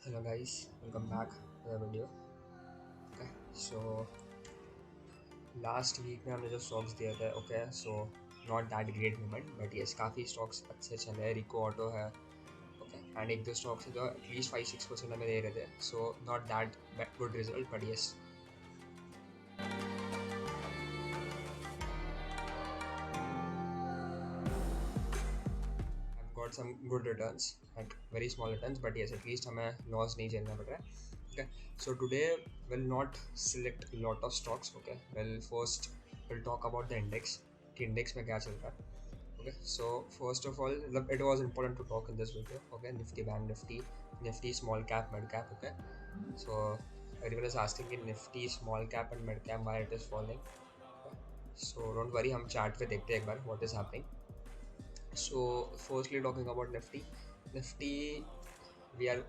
Hello guys, welcome back to the video. Okay, so last week में हमने जो stocks दिए थे, okay, so not that great moment, but yes, काफ़ी stocks अच्छे चले, रिको ऑटो है, okay, and एक दो stocks है जो at least 5-6% हमें दे रहे थे, so not that good result, but yes, I've got some good returns, like very small returns, but yes, at least हमें loss नहीं झेलना पड़ रहा है. Okay, so today we'll not select a lot of stocks. Okay, well first we'll talk about the index. कि index में क्या चल रहा है. Okay, so first of all, it was important to talk in this video. Okay, Nifty, Bank Nifty, Nifty small cap, mid cap. Okay, so everyone is asking in Nifty small cap and mid cap why it is falling. Okay, so don't worry, हम chart पे देखते हैं एक बार what is happening. So firstly talking about Nifty, Nifty we are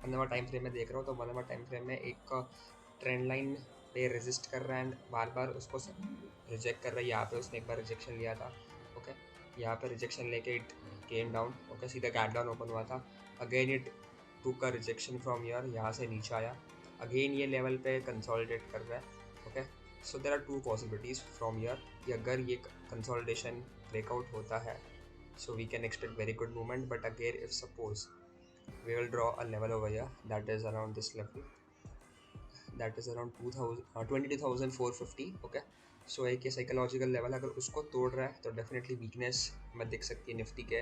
one hour time frame में देख रहा हूँ तो वन आवर टाइम फ्रेम में एक ट्रेंड लाइन पे रेजिस्ट कर रहा है एंड बार बार उसको रिजेक्ट कर रहा है. यहाँ पे उसने एक बार रिजेक्शन लिया था. ओके, यहाँ पे रिजेक्शन लेके इट केम डाउन. ओके, सीधा गैप डाउन ओपन हुआ था. Again it took a rejection from year, यहाँ से नीचे आया. अगेन ये लेवल पे कंसोलिडेट कर रहा है. Okay, so there are two possibilities from here कि अगर ये कंसोलिडेशन ब्रेकआउट होता है so we can expect very good movement, but again if suppose we will draw a level over here that is around this level, that is around 2000 22,450. okay, so एक ये psychological level अगर उसको तोड़ रहा है तो डेफिनेटली वीकनेस हमें दिख सकती है निफ्टी के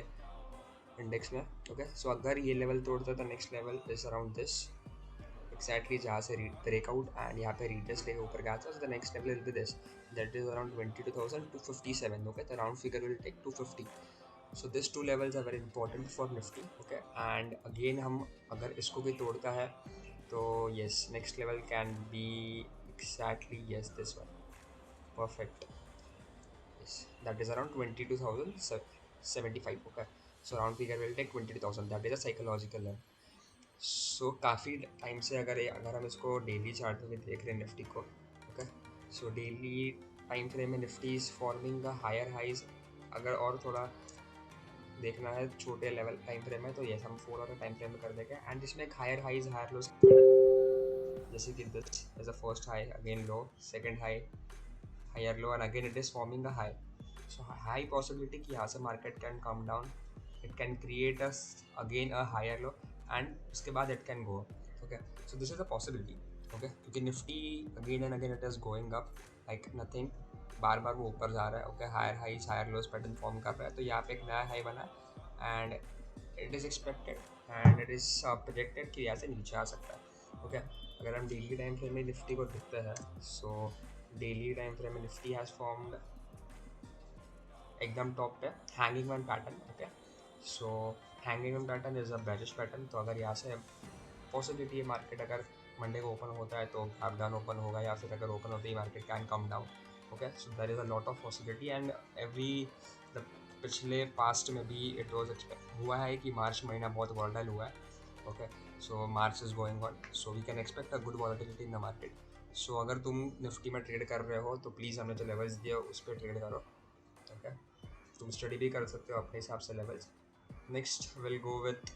इंडेक्स में. ओके, सो अगर ये लेवल तोड़ता है तो next level is around this exactly जहाँ से ब्रेकआउट एंड यहाँ पे रीटेस्ट लेके ऊपर गया था. So the next level will be this, that is around 22,257. Okay, the round figure will take 250. So these two levels are very important for Nifty. Okay, and again हम अगर इसको भी तोड़ता है तो yes, next level can be exactly yes this one, perfect. Yes, that is around 22,075. Okay, so round figure will take 22,000. That is a psychological level. So काफ़ी time से अगर हम इसको डेली चार्ट में भी देख रहे हैं निफ्टी को. Okay, so daily time frame में Nifty is forming the higher highs. अगर और थोड़ा देखना है छोटे लेवल टाइम फ्रेम में तो ये हम 4 आवर टाइम फ्रेम में कर देंगे एंड इसमें एक हायर हाइज हायर लोज जैसे कि this is a first high, again low, second high, higher low and again it is forming a high. So high possibility कि यहाँ से market can come down, it can create a again a higher low and उसके बाद it can go. Okay, so this is a possibility. Okay, क्योंकि Nifty again and again it is going up like nothing, बार बार वो ऊपर जा रहा है. Okay, higher highs higher lows pattern form कर रहा है तो यहाँ पे एक नया हाई बना है and it is expected and it is projected कि यहाँ से नीचे आ सकता है. ओके, अगर हम डेली टाइम फ्रेम में निफ्टी को देखते हैं सो डेली टाइम फ्रेम में निफ्टी हैज़ फॉर्म्ड एकदम टॉप पे hanging one pattern. Okay, so hanging one pattern is a bearish pattern. तो अगर यहाँ से पॉसिबिलिटी है मार्केट अगर मंडे को ओपन होता है तो गैप डाउन ओपन होगा या फिर अगर ओपन होते ही market can come down. Okay, so there is a lot of possibility and every पिछले पास्ट में भी इट वॉज एक्सपेक्ट हुआ है कि मार्च महीना बहुत वॉलेटाइल हुआ है. Okay, so March is going on, so we can expect a good volatility in the market. So अगर तुम निफ्टी में ट्रेड कर रहे हो तो प्लीज़ हमने जो लेवल्स दिए उस पर ट्रेड करो. ओके, तुम स्टडी भी कर सकते हो अपने हिसाब से levels. Next will go with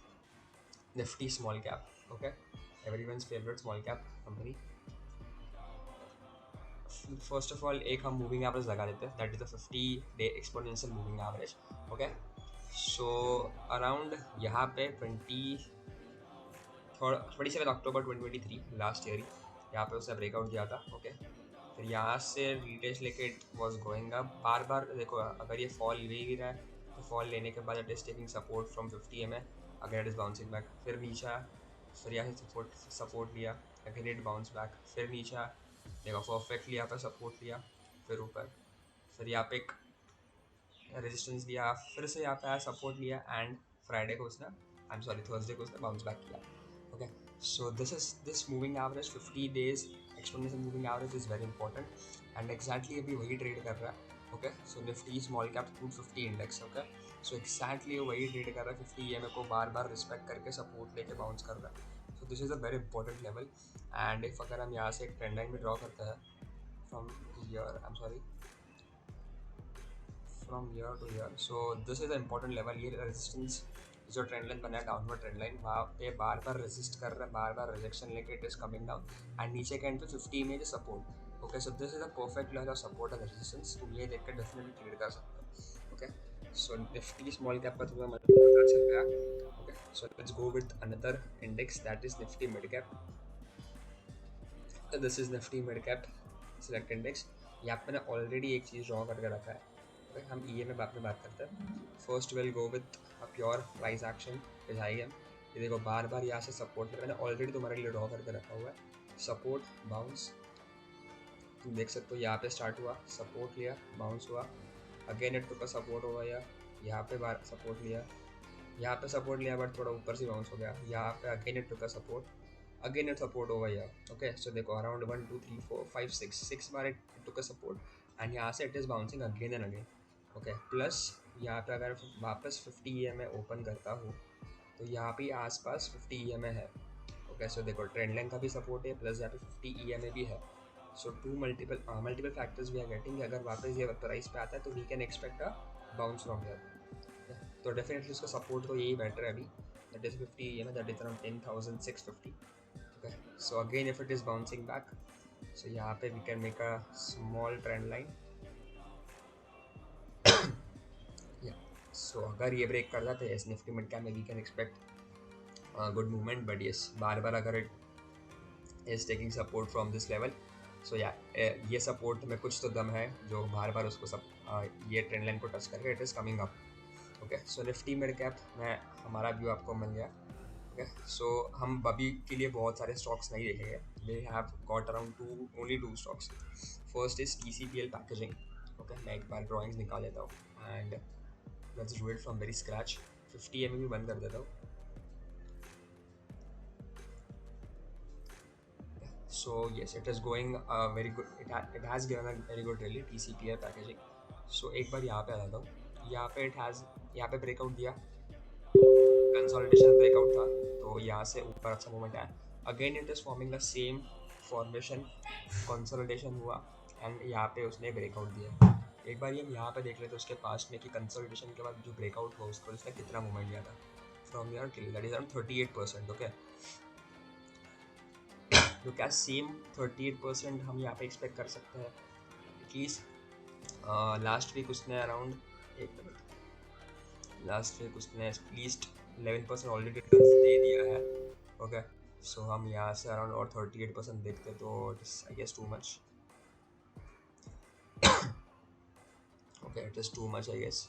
Nifty small cap. Okay, everyone's favourite small cap company. First of all एक हम मूविंग एवरेज लगा देते हैं, that is the 50-day exponential moving average. Okay, so around यहाँ पे 27 अक्टूबर 2023 लास्ट ईयर ही यहाँ पे उसने ब्रेकआउट दिया था. ओके, फिर यहाँ से रिटेस्ट लेके इट वॉज गोइंग अप. बार बार देखो अगर ये फॉल ले ही रहा है तो फॉल लेने के बाद it is taking support from 50 MA, अगर इट इज़ बाउंसिंग बैक फिर नीचे आया, फिर यहाँ से सपोर्ट लिया, अगेन इट बाउंस बैक, फिर नीचे आया, देखो परफेक्टली यहाँ पे सपोर्ट लिया, फिर ऊपर, फिर यहाँ पे एक रेजिस्टेंस दिया, फिर से यहाँ पे आया सपोर्ट लिया एंड फ्राइडे को उसने आई एम सॉरी थर्सडे को उसने बाउंस बैक किया. Okay, so this moving average 50 days exponential moving average is very important and exactly अभी वही ट्रेड कर रहा है. Okay, so Nifty small cap 250 index. Okay, so exactly वही ट्रेड कर रहा है 50 EMA को बार बार रिस्पेक्ट करके सपोर्ट लेके बाउंस कर रहा है. So this is a very important level and if अगर हम यहाँ से एक ट्रेंड लाइन में ड्रॉ करते हैं from year I am sorry from year to year, so this is an important level. ये resistance जो ट्रेंड लाइन बनाया डाउनवर्ड ट्रेंड लाइन, वहाँ पे बार बार रेजिस्ट कर रहा है, बार बार रिजेक्शन लेके it is coming down and नीचे के एंड पे 50 image support. Okay, so this is a perfect level of support and resistance, तुम ये देख कर डेफिनेटली ट्रेड कर सकते हो। Okay, so Nifty small cap का तुम्हें मतलब पता चल गया। Okay, so let's go with another index that is Nifty mid cap. This is Nifty mid cap select index. यहाँ पे मैंने ऑलरेडी एक चीज़ ड्रॉ करके रखा है। ओके, हम ई में बाद में बात करते हैं। First will go with a pure price action is I am. ये देखो बार बार यहाँ से सपोर्ट मैंने ऑलरेडी तुम्हारे लिए ड्रॉ करके रखा हुआ है। सपोर्ट बाउंस, तुम देख सकते हो यहाँ पे स्टार्ट हुआ, सपोर्ट लिया, बाउंस हुआ, again it took a support over here, यहाँ पे बार सपोर्ट लिया, यहाँ पे सपोर्ट लिया बट थोड़ा ऊपर से बाउंस हो गया, यहाँ पे again it took a support, again it support over here. Okay, so देखो around 1 2 3 4 5 6 bar it took a support and यहाँ से it is bouncing again and again. Okay, plus यहाँ पे अगर वापस 50 EMA ओपन करता हूँ तो यहाँ पे आसपास 50 EMA है। ओके, सो देखो ट्रेंड लाइन का भी सपोर्ट है प्लस यहाँ पे 50 EMA भी है। So two multiple factors we are getting. अगर वापस ये प्राइस पे आता है तो we can expect a bounce from here. तो डेफिनेटली उसका सपोर्ट तो यही बेटर है अभी, that is 50 EMA, that is around 10,650। Okay, so again if it is bouncing back, so यहाँ पे we can make a small trend line. Yeah, so अगर ये ब्रेक कर जाता है yes, निफ्टी मिड कैप में we can expect good movement, but yes बार बार अगर it is taking support from this level, so yeah ये सपोर्ट में कुछ तो दम है जो बार बार उसको ये ट्रेंड लाइन को टच करके it is coming up. Okay, so Nifty mid cap में हमारा व्यू आपको मिल गया। ओके, सो हम अभी के लिए बहुत सारे स्टॉक्स नहीं देखेंगे, we have got around only two stocks. First is TCPL packaging. Okay, मैं एक बार ड्राइंग्स निकाल लेता हूँ and let's do it from very scratch. 50 EMA भी बंद कर देता हूँ। So yes, it is going very good. It has given a very good rally, TCPL packaging. So एक बार यहाँ पे आ जाता हूँ। यहाँ पे यहाँ पे ब्रेकआउट दिया, कंसोलिडेशन ब्रेकआउट था, तो यहाँ से ऊपर अच्छा मूवमेंट आया। Again it is forming the same formation, consolidation हुआ एंड यहाँ पे उसने ब्रेकआउट दिया। एक बार हम यहाँ पे देख लेते उसके पास में कि कंसोलिडेशन के बाद जो ब्रेकआउट हुआ उसको उसने कितना मूवमेंट लिया था from year till, that is around 38%। Okay, तो क्या सेम 38% हम यहाँ पे एक्सपेक्ट कर सकते हैं? एटलीस्ट लास्ट वीक उसने अराउंड लास्ट वीक उसने एटलीस्ट 11% ऑलरेडी रिटर्न्स दे दिया है। ओके, सो हम यहाँ से अराउंड और 38% देखते तो it is I guess too much. Okay, it is too much I guess.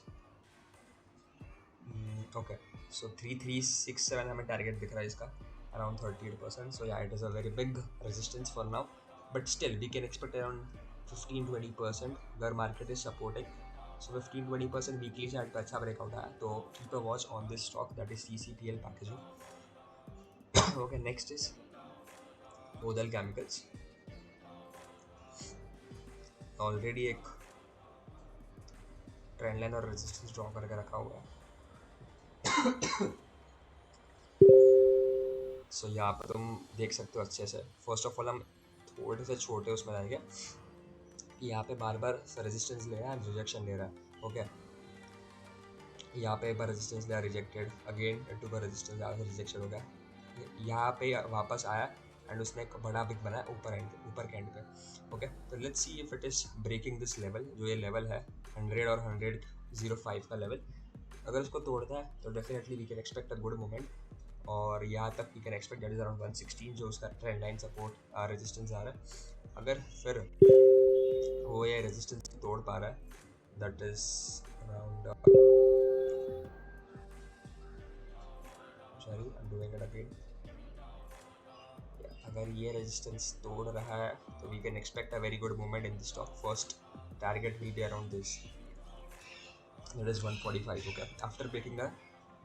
Okay, so 3367 हमें टारगेट दिख रहा है इसका, around 38%. So yeah, it is a very big resistance for now, but still we can expect around 15-20% where market is supporting. So 15-20% weekly chart पे अच्छा breakout आया, तो keep a watch on this stock, that is TCPL packaging. Okay, next is Odal Chemicals. Already एक trend line और resistance draw करके रखा हुआ है। सो यहाँ पर तुम देख सकते हो अच्छे से। फर्स्ट ऑफ ऑल हम थोड़े से छोटे उसमें जाएंगे कि यहाँ पे बार बार रेजिस्टेंस ले रहा है, रिजेक्शन ले रहा है। ओके, यहाँ पे एक बार रेजिस्टेंस लिया, रिजेक्टेड, अगेन टू बार रेजिस्टेंस आया, रिजेक्शन हो गया, यहाँ पे वापस आया एंड उसने एक बड़ा बिग बनाया ऊपर के एंड पे। ओके, तो let's see if it is breaking this level, जो ये लेवल है 100 और 100.05 का लेवल, अगर उसको तोड़ता है तो definitely we can expect a good movement. और यहाँ तक we can expect that is around 116 जो उसका ट्रेंड लाइन सपोर्ट रेजिस्टेंस आ रहा है। अगर फिर वो ये रेजिस्टेंस तोड़ पा रहा है, that is around sorry I am doing it again. अगर ये रेजिस्टेंस तोड़ रहा है तो we can expect a very good movement in the stock. First target will be around this, that is 145। Okay, after breaking the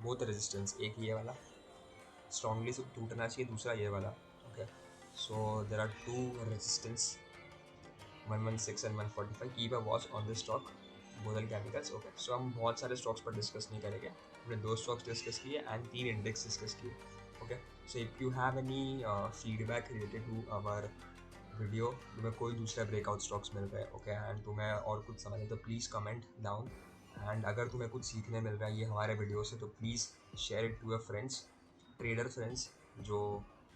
both resistance, एक ये वाला strongly टूटना चाहिए, दूसरा ये वाला। Okay, so there are two resistance 116 and 145। Keep a watch on this stock बोदल chemicals. Okay, सो हम बहुत सारे स्टॉक्स पर डिस्कस नहीं करेंगे, हमने 2 स्टॉक्स डिस्कस किए एंड 3 इंडेक्स डिस्कस किए। Okay, so if you have any feedback related to our video, तुम्हें कोई दूसरा ब्रेकआउट स्टॉक्स मिल रहे हैं, ओके, एंड तुम्हें और कुछ समझ है तो प्लीज़ कमेंट डाउन एंड अगर तुम्हें कुछ सीखने मिल रहा है ये हमारे वीडियो से तो please share it to your friends, trader friends जो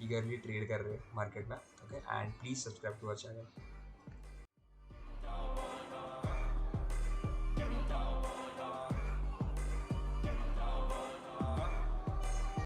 ईगरली ट्रेड कर रहे हैं मार्केट में, okay, and please subscribe to our channel.